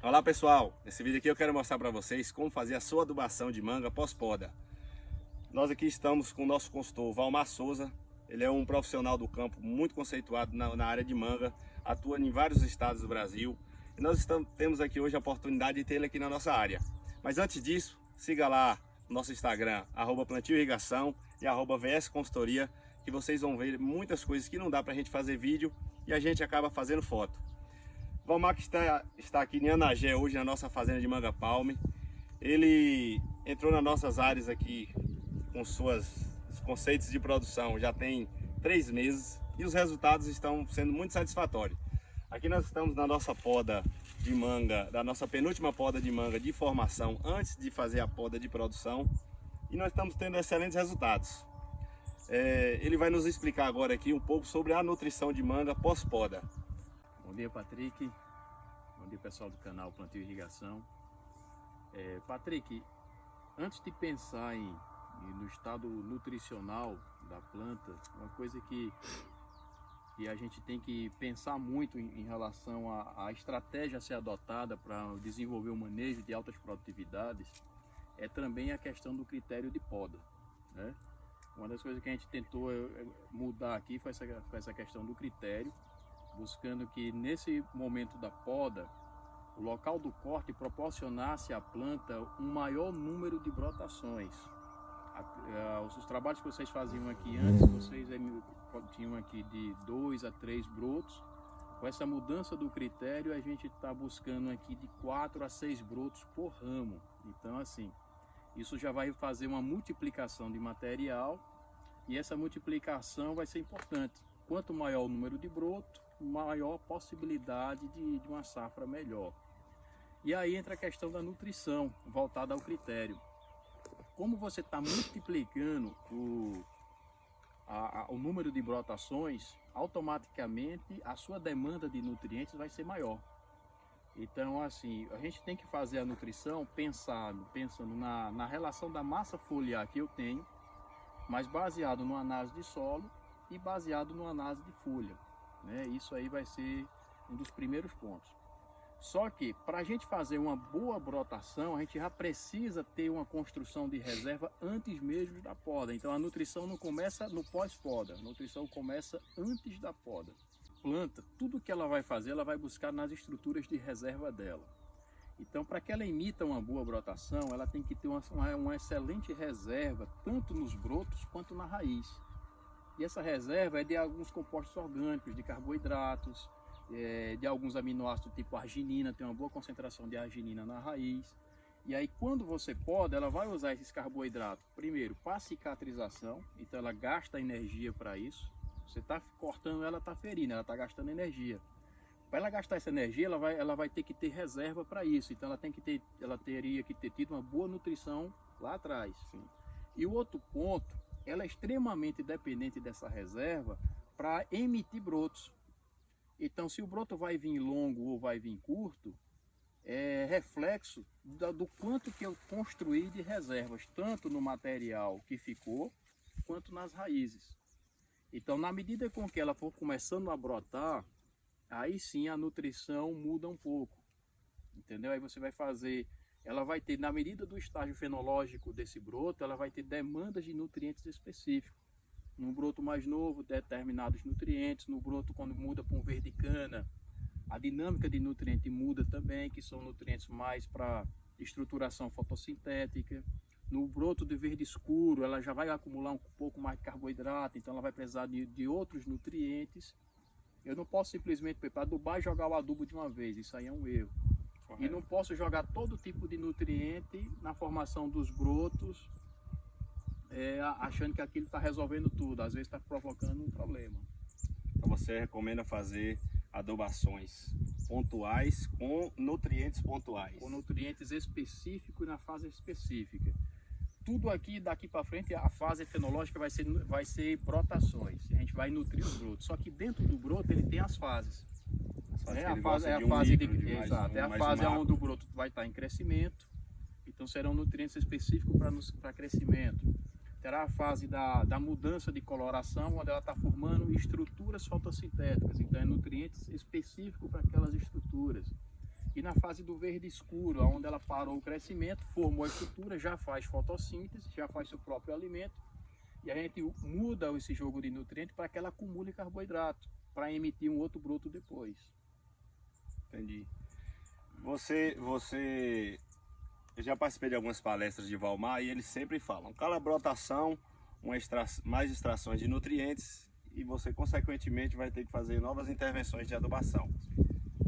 Olá pessoal, nesse vídeo aqui eu quero mostrar para vocês como fazer a sua adubação de manga pós-poda. Nós aqui estamos com o nosso consultor Valmar Souza. Ele é um profissional do campo muito conceituado na área de manga, atua em vários estados do Brasil. E nós temos aqui hoje a oportunidade de tê-lo aqui na nossa área. Mas antes disso, siga lá no nosso Instagram, @plantioirrigação e @vsconsultoria, que vocês vão ver muitas coisas que não dá para a gente fazer vídeo e a gente acaba fazendo foto. Valmar que está aqui em Anagé hoje na nossa fazenda de manga palme. Ele entrou nas nossas áreas aqui com seus conceitos de produção já tem 3 meses e os resultados estão sendo muito satisfatórios. Aqui nós estamos na nossa poda de manga, da nossa penúltima poda de manga de formação antes de fazer a poda de produção, e nós estamos tendo excelentes resultados. Ele vai nos explicar agora aqui um pouco sobre a nutrição de manga pós-poda. Bom dia, Patrick. Bom dia, pessoal do canal Plantio e Irrigação. Patrick, antes de pensar no estado nutricional da planta, uma coisa que a gente tem que pensar muito em relação à estratégia a ser adotada para desenvolver o manejo de altas produtividades é também a questão do critério de poda, né? Uma das coisas que a gente tentou mudar aqui foi essa questão do critério, buscando que nesse momento da poda, o local do corte proporcionasse à planta um maior número de brotações. Os trabalhos que vocês faziam aqui antes, vocês tinham aqui de 2 a 3 brotos. Com essa mudança do critério, a gente está buscando aqui de 4 a 6 brotos por ramo. Então, assim, isso já vai fazer uma multiplicação de material, e essa multiplicação vai ser importante. Quanto maior o número de broto, maior possibilidade de uma safra melhor. E aí entra a questão da nutrição, voltada ao critério. Como você está multiplicando o número de brotações, automaticamente a sua demanda de nutrientes vai ser maior. Então, assim, a gente tem que fazer a nutrição pensando na relação da massa foliar que eu tenho, mas baseado no análise de solo e baseado no análise de folha, né? Isso aí vai ser um dos primeiros pontos. Só que para a gente fazer uma boa brotação, a gente já precisa ter uma construção de reserva antes mesmo da poda. Então a nutrição não começa no pós-poda, a nutrição começa antes da poda. Planta, tudo que ela vai fazer, ela vai buscar nas estruturas de reserva dela. Então, para que ela emita uma boa brotação, ela tem que ter uma excelente reserva, tanto nos brotos quanto na raiz. E essa reserva é de alguns compostos orgânicos, de carboidratos, de alguns aminoácidos tipo arginina, tem uma boa concentração de arginina na raiz. E aí quando você poda, ela vai usar esses carboidratos, primeiro para cicatrização, então ela gasta energia para isso. Você está cortando, ela está ferindo, ela está gastando energia. Para ela gastar essa energia, ela vai ter que ter reserva para isso. Então ela teria que ter tido uma boa nutrição lá atrás. Sim. E o outro ponto, ela é extremamente dependente dessa reserva para emitir brotos. Então, se o broto vai vir longo ou vai vir curto, é reflexo do quanto que eu construí de reservas, tanto no material que ficou, quanto nas raízes. Então, na medida com que ela for começando a brotar, aí sim a nutrição muda um pouco, entendeu? Aí você vai fazer, ela vai ter, na medida do estágio fenológico desse broto, ela vai ter demandas de nutrientes específicos. No broto mais novo, determinados nutrientes. No broto, quando muda para um verde cana, a dinâmica de nutriente muda também, que são nutrientes mais para estruturação fotossintética. No broto de verde escuro, ela já vai acumular um pouco mais de carboidrato, então ela vai precisar de outros nutrientes. Eu não posso simplesmente para adubar e jogar o adubo de uma vez, isso aí é um erro. Correto. E não posso jogar todo tipo de nutriente na formação dos brotos, achando que aquilo está resolvendo tudo, às vezes está provocando um problema. Então você recomenda fazer adubações pontuais com nutrientes pontuais. Com nutrientes específicos na fase específica. Tudo aqui, daqui para frente, a fase fenológica vai ser brotações. A gente vai nutrir os brotos. Só que dentro do broto ele tem as fases. É a fase onde o broto vai estar em crescimento. Então serão nutrientes específicos para crescimento. Terá a fase da mudança de coloração, onde ela está formando estruturas fotossintéticas. Então é nutrientes específicos para aquelas estruturas. E na fase do verde escuro, onde ela parou o crescimento, formou a estrutura, já faz fotossíntese, já faz seu próprio alimento. E a gente muda esse jogo de nutrientes para que ela acumule carboidrato, para emitir um outro broto depois. Entendi. Eu já participei de algumas palestras de Valmar e eles sempre falam calabrotação, mais extrações de nutrientes e você consequentemente vai ter que fazer novas intervenções de adubação.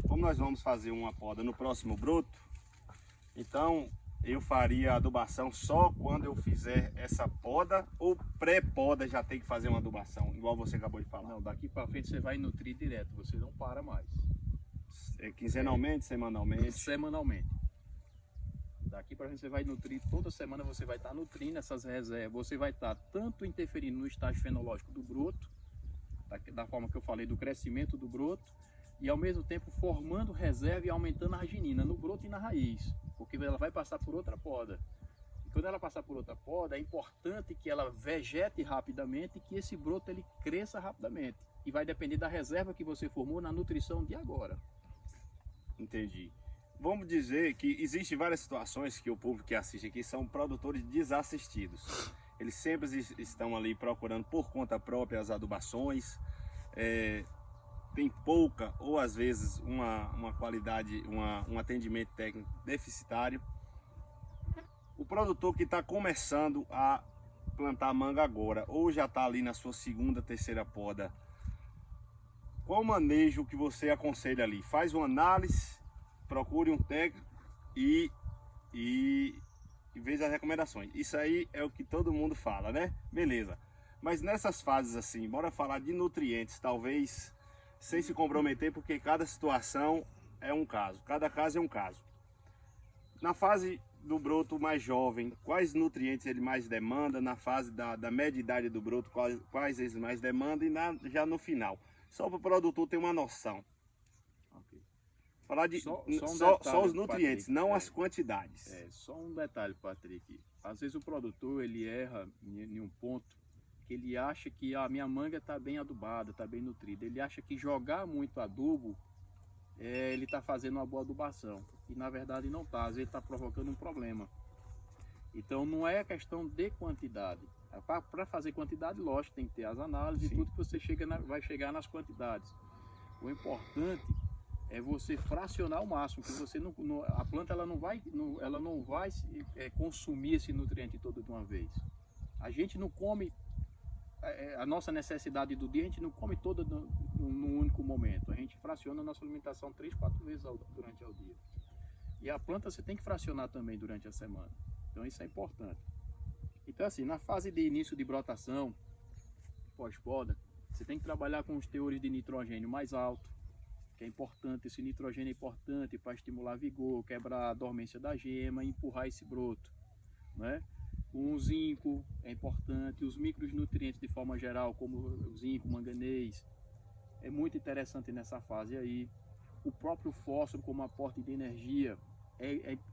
Como nós vamos fazer uma poda no próximo broto, então eu faria a adubação só quando eu fizer essa poda ou pré-poda já tem que fazer uma adubação, igual você acabou de falar? Não, daqui para frente você vai nutrir direto, você não para mais. É quinzenalmente, semanalmente? Semanalmente. Daqui para frente você vai nutrir, toda semana você vai estar nutrindo essas reservas, você vai estar tanto interferindo no estágio fenológico do broto, da forma que eu falei, do crescimento do broto, e ao mesmo tempo formando reserva e aumentando a arginina no broto e na raiz, porque ela vai passar por outra poda. E quando ela passar por outra poda, é importante que ela vegete rapidamente e que esse broto ele cresça rapidamente. E vai depender da reserva que você formou na nutrição de agora. Entendi. Vamos dizer que existem várias situações que o público que assiste aqui são produtores desassistidos. Eles sempre estão ali procurando por conta própria as adubações. Tem pouca ou às vezes uma qualidade, um atendimento técnico deficitário. O produtor que está começando a plantar manga agora ou já está ali na sua segunda, terceira poda, qual manejo que você aconselha ali? Faz uma análise, procure um técnico e veja as recomendações. Isso aí é o que todo mundo fala, né? Beleza. Mas nessas fases assim, bora falar de nutrientes, talvez sem se comprometer, porque cada situação é um caso, cada caso é um caso. Na fase do broto mais jovem, quais nutrientes ele mais demanda? Na fase da média idade do broto, quais eles mais demandam? E já no final, só para o produtor ter uma noção. Okay. Falar de só os nutrientes, Patrick, não as quantidades. Só um detalhe, Patrick. Às vezes o produtor ele erra em um ponto que ele acha que a minha manga está bem adubada, está bem nutrida. Ele acha que jogar muito adubo, ele está fazendo uma boa adubação. E na verdade não está, às vezes está provocando um problema. Então não é questão de quantidade. Para fazer quantidade, lógico, tem que ter as análises. Sim. E tudo que você vai chegar nas quantidades. O importante é você fracionar ao máximo, que você a planta ela não vai consumir esse nutriente todo de uma vez. A gente não come a nossa necessidade do dia, a gente não come toda num único momento. A gente fraciona a nossa alimentação 3, 4 vezes durante o dia. E a planta você tem que fracionar também durante a semana. Então isso é importante. Então assim, na fase de início de brotação, pós-poda, você tem que trabalhar com os teores de nitrogênio mais altos, que é importante. Esse nitrogênio é importante para estimular vigor, quebrar a dormência da gema e empurrar esse broto, né? O zinco é importante, os micronutrientes de forma geral, como o zinco, manganês, é muito interessante nessa fase aí. O próprio fósforo como aporte de energia,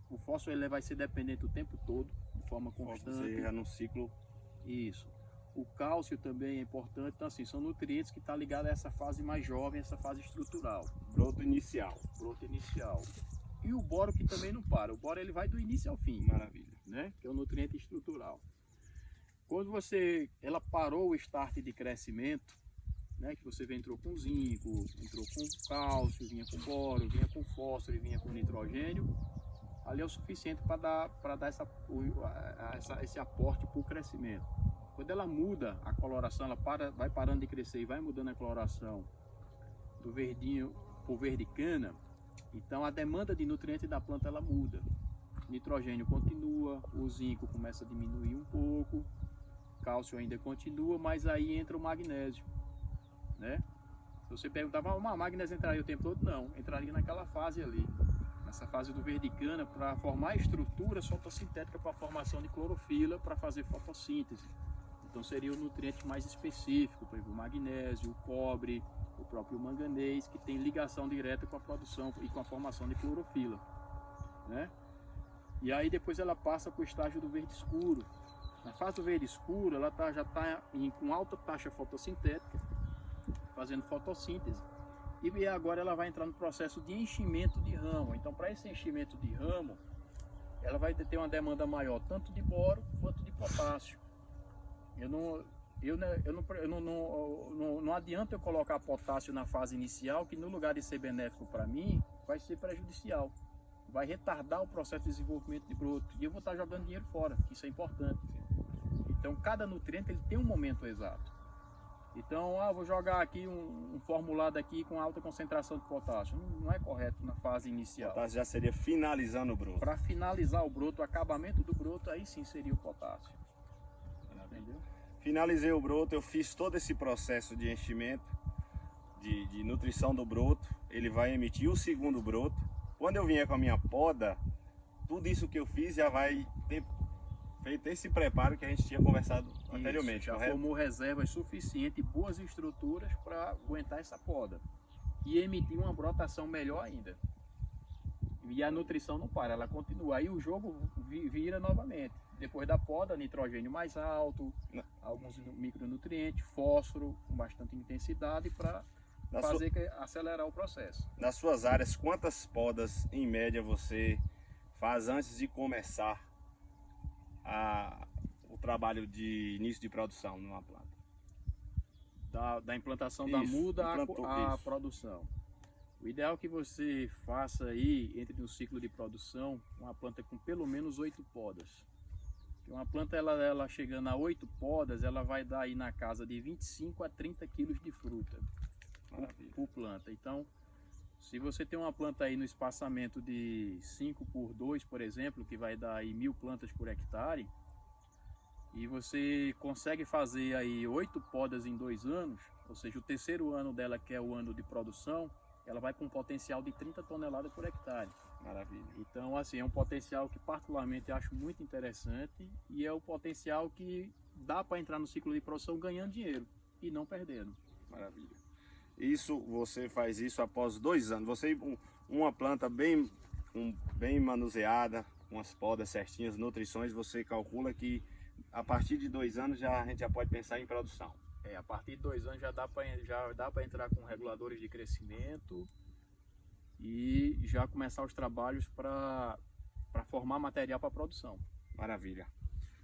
o fósforo ele vai ser dependente o tempo todo, de forma constante. Você já no ciclo. Isso. O cálcio também é importante, então assim, são nutrientes que estão ligados a essa fase mais jovem, essa fase estrutural. Broto inicial. Broto inicial. E o boro que também não para, o boro ele vai do início ao fim. Maravilha. Né? Que é o nutriente estrutural. Quando ela parou o start de crescimento, né? Que você entrou com zinco, entrou com cálcio, vinha com boro, vinha com fósforo e vinha com nitrogênio, ali é o suficiente para dar esse aporte para o crescimento. Quando ela muda a coloração, ela vai parando de crescer e vai mudando a coloração do verdinho para o verde cana, então a demanda de nutrientes da planta ela muda. Nitrogênio continua, o zinco começa a diminuir um pouco, cálcio ainda continua, mas aí entra o magnésio, né? Se você perguntava, o magnésio entraria o tempo todo? Não, entraria naquela fase ali, nessa fase do verde cana, para formar estruturas fotossintéticas para a formação de clorofila, para fazer fotossíntese. Então seria o nutriente mais específico, por exemplo, o magnésio, o cobre, o próprio manganês, que tem ligação direta com a produção e com a formação de clorofila, né? E aí depois ela passa para o estágio do verde escuro. Na fase do verde escuro, ela já está com alta taxa fotossintética, fazendo fotossíntese. E agora ela vai entrar no processo de enchimento de ramo. Então, para esse enchimento de ramo, ela vai ter uma demanda maior, tanto de boro quanto de potássio. Não adianta eu colocar potássio na fase inicial, que no lugar de ser benéfico para mim, vai ser prejudicial. Vai retardar o processo de desenvolvimento de broto. E eu vou estar jogando dinheiro fora, que isso é importante. Então, cada nutriente ele tem um momento exato. Então, vou jogar aqui um formulado aqui com alta concentração de potássio. Não é correto na fase inicial. O potássio já seria finalizando o broto. Para finalizar o broto, o acabamento do broto, aí sim seria o potássio. Entendeu? Finalizei o broto, eu fiz todo esse processo de enchimento, de nutrição do broto. Ele vai emitir o segundo broto. Quando eu vier com a minha poda, tudo isso que eu fiz já vai ter feito esse preparo que a gente tinha conversado anteriormente. Já formou reservas suficientes, boas estruturas para aguentar essa poda e emitir uma brotação melhor ainda. E a nutrição não para, ela continua. Aí o jogo vira novamente. Depois da poda, nitrogênio mais alto, alguns micronutrientes, fósforo com bastante intensidade para acelerar o processo. Nas suas áreas, quantas podas em média você faz antes de começar o trabalho de início de produção numa planta? Da implantação da muda à produção. O ideal é que você faça aí, entre um ciclo de produção, uma planta com pelo menos 8 podas. Uma planta, ela chegando a 8 podas, ela vai dar aí na casa de 25 a 30 quilos de fruta por planta. Então, se você tem uma planta aí no espaçamento de 5 por 2, por exemplo, que vai dar aí 1000 plantas por hectare, e você consegue fazer aí 8 podas em 2 anos, ou seja, o terceiro ano dela, que é o ano de produção, ela vai com um potencial de 30 toneladas por hectare. Maravilha. Então, assim, é um potencial que particularmente acho muito interessante e é o potencial que dá para entrar no ciclo de produção ganhando dinheiro e não perdendo. Maravilha. Isso, você faz isso após 2 anos. Você, uma planta bem manuseada, com as podas certinhas, nutrições, você calcula que a partir de 2 anos a gente já pode pensar em produção. A partir de 2 anos já dá para entrar com reguladores de crescimento e já começar os trabalhos para formar material para produção. Maravilha.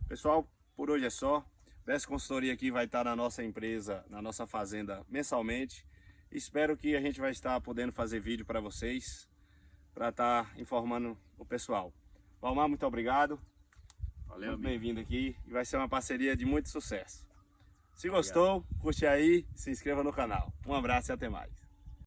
Pessoal, por hoje é só. Best Consultoria aqui vai estar na nossa empresa, na nossa fazenda mensalmente. Espero que a gente vai estar podendo fazer vídeo para vocês, para estar informando o pessoal. Valmar, muito obrigado. Valeu, muito bem-vindo aqui e vai ser uma parceria de muito sucesso. Se gostou, curte aí, se inscreva no canal. Um abraço e até mais.